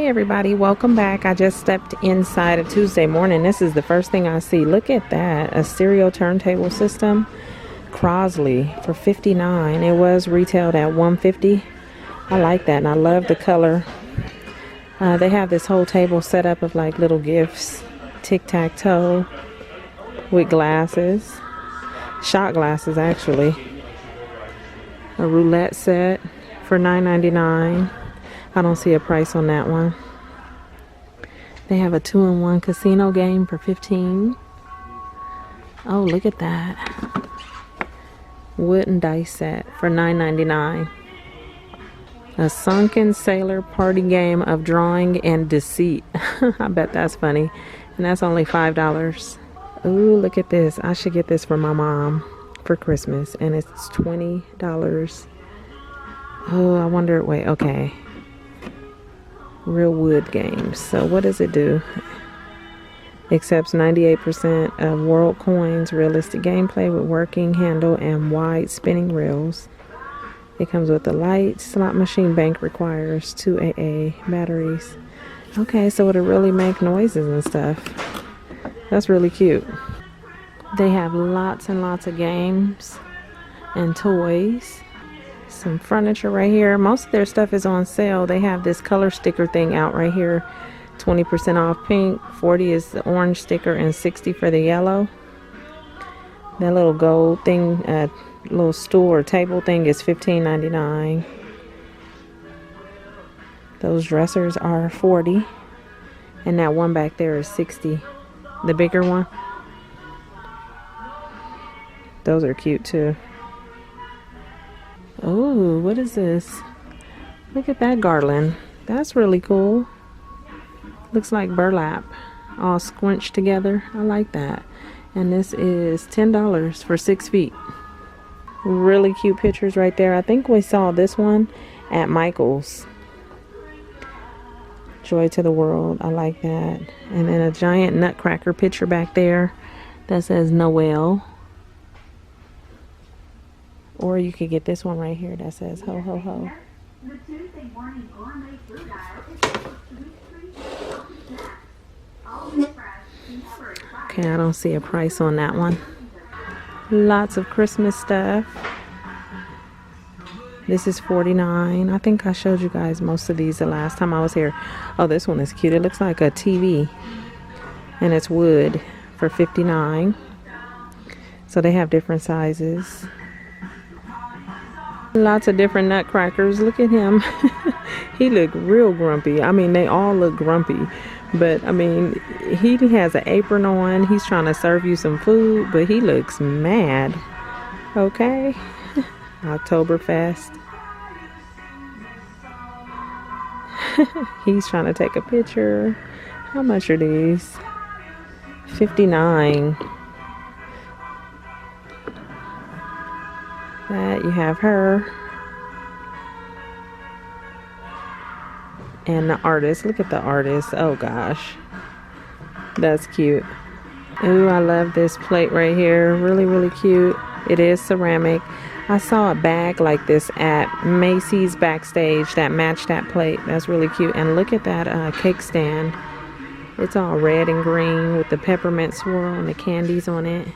Hey everybody, welcome back. I just stepped inside a Tuesday morning. This is the first thing I see. Look at that, a stereo turntable system, Crosley, for $59. It was retailed at $150. I like that and I love the color. They have this whole table set up of like little gifts, tic-tac-toe with glasses, shot glasses actually. A roulette set for $9.99. I don't see a price on that one. They have a 2-in-1 casino game for $15. Oh, look at that. Wooden dice set for $9.99. A sunken sailor party game of drawing and deceit. I bet that's funny. And that's only $5. Ooh, look at this. I should get this for my mom for Christmas. And it's $20. Oh, I wonder, wait, okay. Real wood games. So what does it do? Accepts 98% of world coins, realistic gameplay with working handle and wide spinning reels. It comes with the light. Slot machine bank requires 2 AA batteries. Okay, so it'll really make noises and stuff. That's really cute. They have lots and lots of games and toys. Some furniture right here. Most of their stuff is on sale. They have this color sticker thing out right here. 20% off pink, 40 is the orange sticker, and 60 for the yellow. That little gold thing, little stool or table thing is $15.99. Those dressers are $40. And that one back there is $60. The bigger one. Those are cute too. Oh, what is this? Look at that garland. That's really cool. Looks like burlap all squinched together. I like that. And this is $10 for 6 feet. Really cute pictures right there. I think we saw this one at Michael's. Joy to the world. I like that. And then a giant nutcracker picture back there that says Noel. Or you could get this one right here that says ho ho ho. Okay, I don't see a price on that one. Lots of Christmas stuff. This is $49. I think I showed you guys most of these the last time I was here. Oh, this one is cute. It looks like a TV. And it's wood for $59. So they have different sizes. Lots of different nutcrackers. Look at him. He look real grumpy. I mean, they all look grumpy. But, I mean, he has an apron on. He's trying to serve you some food. But he looks mad. Okay. Oktoberfest. He's trying to take a picture. How much are these? $59. That you have her and the artist. Look at the artist. Oh gosh, that's cute. Ooh, I love this plate right here. Really cute. It is ceramic. I saw a bag like this at Macy's backstage that matched that plate. That's really cute. And look at that cake stand. It's all red and green with the peppermint swirl and the candies on it.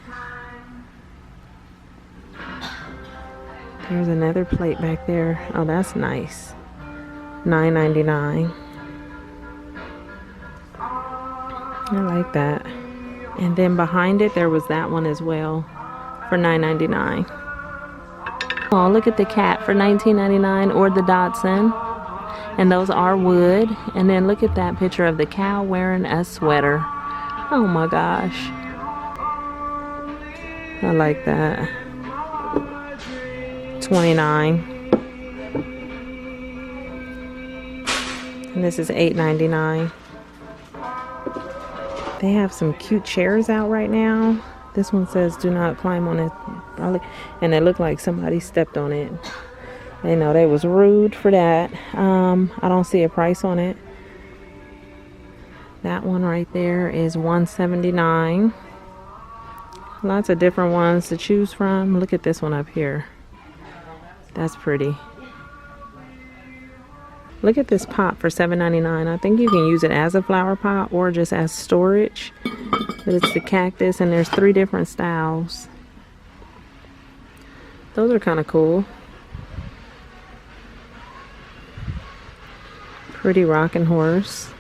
There's another plate back there. Oh, that's nice. $9.99. I like that. And then behind it, there was that one as well for $9.99. Oh, look at the cat for $19.99, or the Dachshund. And those are wood. And then look at that picture of the cow wearing a sweater. Oh my gosh. I like that. $29. And this is $8.99. They have some cute chairs out right now. This one says do not climb on it. Probably, and it looked like somebody stepped on it. They know they was rude for that. I don't see a price on it. That one right there is $179. Lots of different ones to choose from. Look at this one up here. That's pretty. Look at this pot for $7.99. I think you can use it as a flower pot or just as storage. But it's the cactus, and there's 3 different styles. Those are kind of cool. Pretty rocking horse.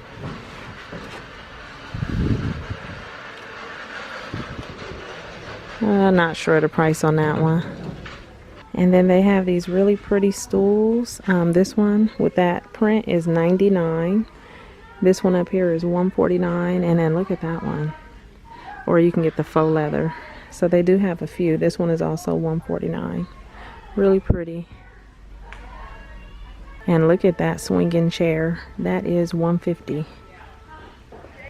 Not sure the price on that one. And then they have these really pretty stools. This one with that print is $99. This one up here is $149. And then look at that one. Or you can get the faux leather. So they do have a few. This one is also $149. Really pretty. And look at that swinging chair. That is $150.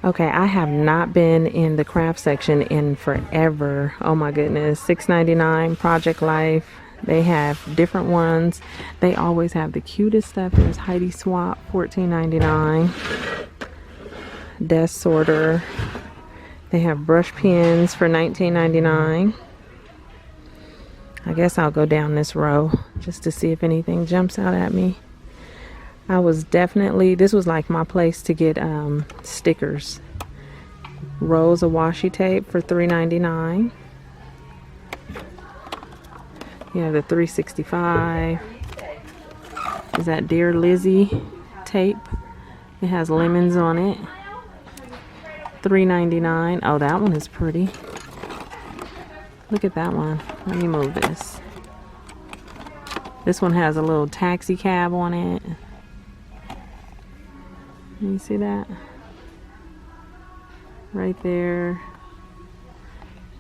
Okay, I have not been in the craft section in forever. Oh my goodness. $6.99 Project Life. They have different ones. They always have the cutest stuff. There's Heidi Swap, $14.99. Desk sorter. They have brush pens for $19.99. I guess I'll go down this row just to see if anything jumps out at me. This was like my place to get stickers. Rolls of washi tape for $3.99. You have the 365. Is that Dear Lizzie tape? It has lemons on it. $3.99. Oh, that one is pretty. Look at that one. Let me move this. This one has a little taxi cab on it. Can you see that? Right there.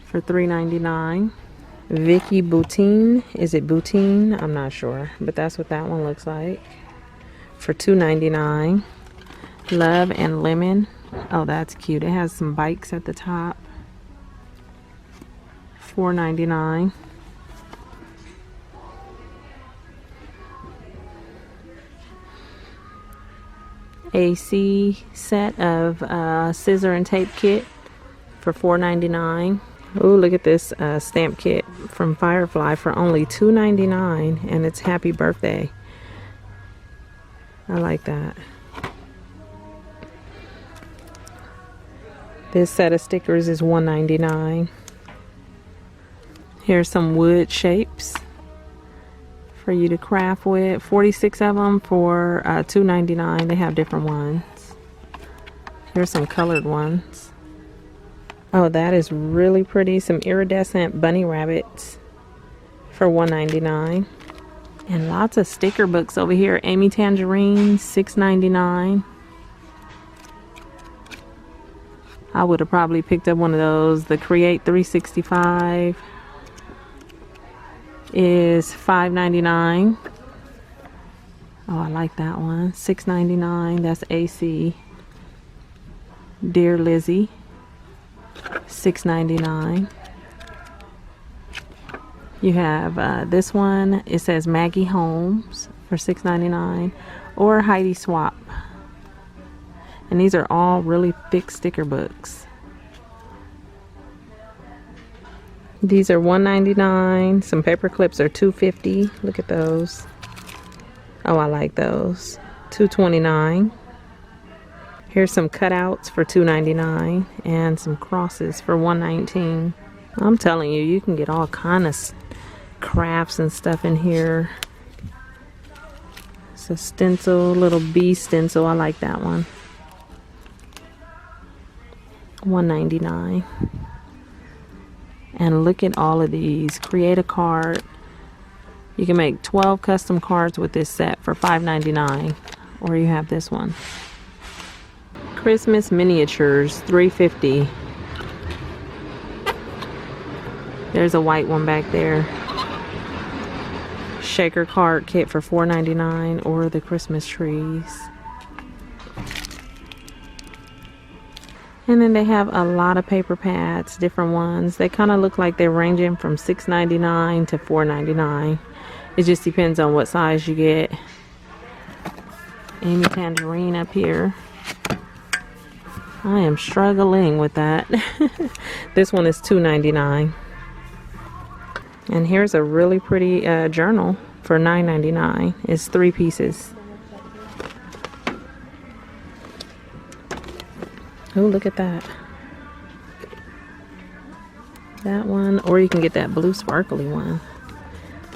For $3.99. Vicky Boutine. Is it Boutine? I'm not sure. But that's what that one looks like. For $2.99. Love and Lemon. Oh, that's cute. It has some bikes at the top. $4.99. AC set of scissor and tape kit for $4.99. Oh, look at this stamp kit from Firefly for only $2.99, and it's happy birthday. I like that. This set of stickers is $1.99. Here's some wood shapes for you to craft with. 46 of them for $2.99. They have different ones. Here's some colored ones. Oh, that is really pretty. Some iridescent bunny rabbits for $1.99. And lots of sticker books over here. Amy Tangerine, $6.99. I would have probably picked up one of those. The Create 365 is $5.99. Oh, I like that one. $6.99. That's AC. Dear Lizzie, $6.99. You have this one. It says Maggie Holmes for $6.99, or Heidi Swap. And these are all really thick sticker books. These are $1.99. Some paper clips are $2.50. Look at those. Oh, I like those. $2.29. Here's some cutouts for $2.99 and some crosses for $1.19. I'm telling you, you can get all kind of crafts and stuff in here. It's a stencil, little bee stencil. I like that one. $1.99. And look at all of these. Create a card. You can make 12 custom cards with this set for $5.99. Or you have this one. Christmas miniatures, $3.50. There's a white one back there. Shaker card kit for $4.99, or the Christmas trees. And then they have a lot of paper pads, different ones. They kind of look like they're ranging from $6.99 to $4.99. It just depends on what size you get. Amy Tangerine up here. I am struggling with that. This one is $2.99. And here's a really pretty journal for $9.99. It's 3 pieces. Oh, look at that. That one, or you can get that blue sparkly one.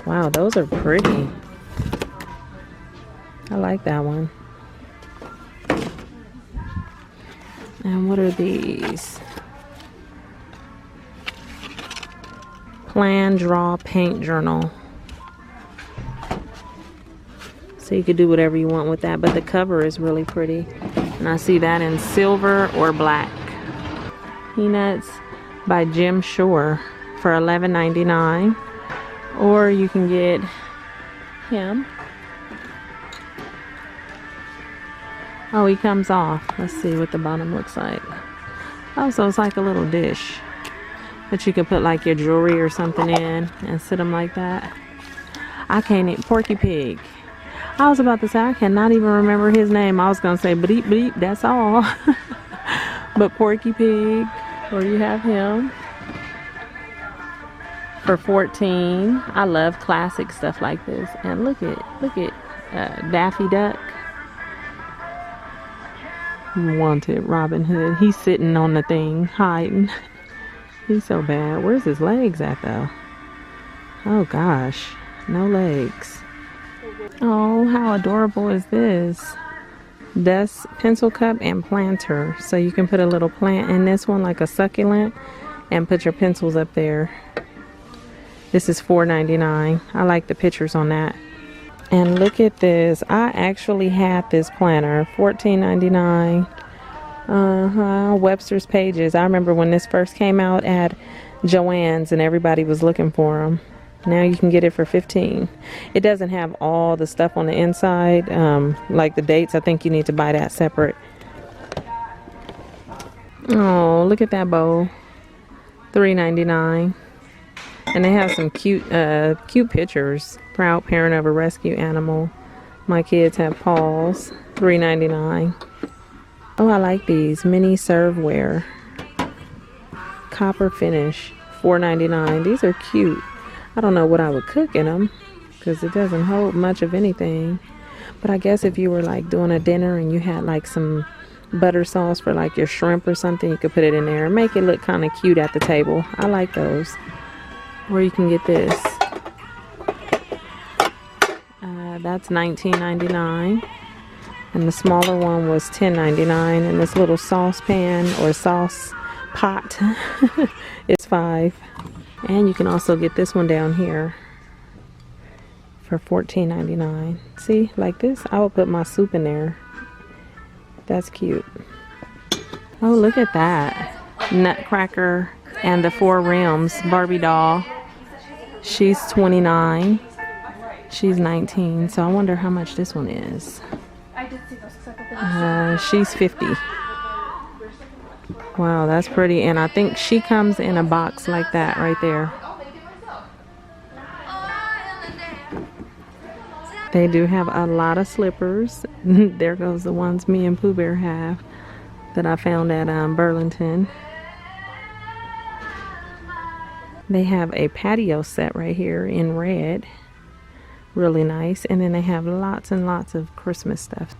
Wow, those are pretty. I like that one. And what are these? Plan, draw, paint journal. So you could do whatever you want with that, but the cover is really pretty. And I see that in silver or black. Peanuts by Jim Shore for $11.99. Or you can get him. Oh, he comes off. Let's see what the bottom looks like. Oh, so it's like a little dish that you could put like your jewelry or something in and sit them like that. I can't eat Porky Pig. I was about to say, I cannot even remember his name. I was going to say bleep bleep, that's all. But Porky Pig, or you have him for $14. I love classic stuff like this. And look at Daffy Duck. Wanted Robin Hood. He's sitting on the thing, hiding. He's so bad. Where's his legs at though? Oh gosh, no legs. Oh, how adorable is this? Dust pencil cup and planter. So you can put a little plant in this one, like a succulent, and put your pencils up there. This is $4.99. I like the pictures on that. And look at this. I actually had this planner, $14.99. Webster's Pages. I remember when this first came out at Joann's and everybody was looking for them. Now you can get it for $15. It doesn't have all the stuff on the inside, like the dates. I think you need to buy that separate. Oh, look at that bow. $3.99. And they have some cute pictures. Proud parent of a rescue animal. My kids have paws. $3.99. Oh, I like these. Mini Serveware. Copper finish. $4.99. These are cute. I don't know what I would cook in them because it doesn't hold much of anything. But I guess if you were like doing a dinner and you had like some butter sauce for like your shrimp or something, you could put it in there and make it look kind of cute at the table. I like those. Or you can get this. That's $19.99. And the smaller one was $10.99. And this little saucepan or sauce pot is $5. And you can also get this one down here for $14.99. See, like this, I would put my soup in there. That's cute. Oh, look at that. Nutcracker and the 4 rims Barbie doll. She's $29. She's $19. So I wonder how much this one is. She's $50. Wow, that's pretty. And I think she comes in a box like that right there. They do have a lot of slippers. There goes the ones me and Pooh Bear have that I found at Burlington. They have a patio set right here in red. Really nice. And then they have lots and lots of Christmas stuff.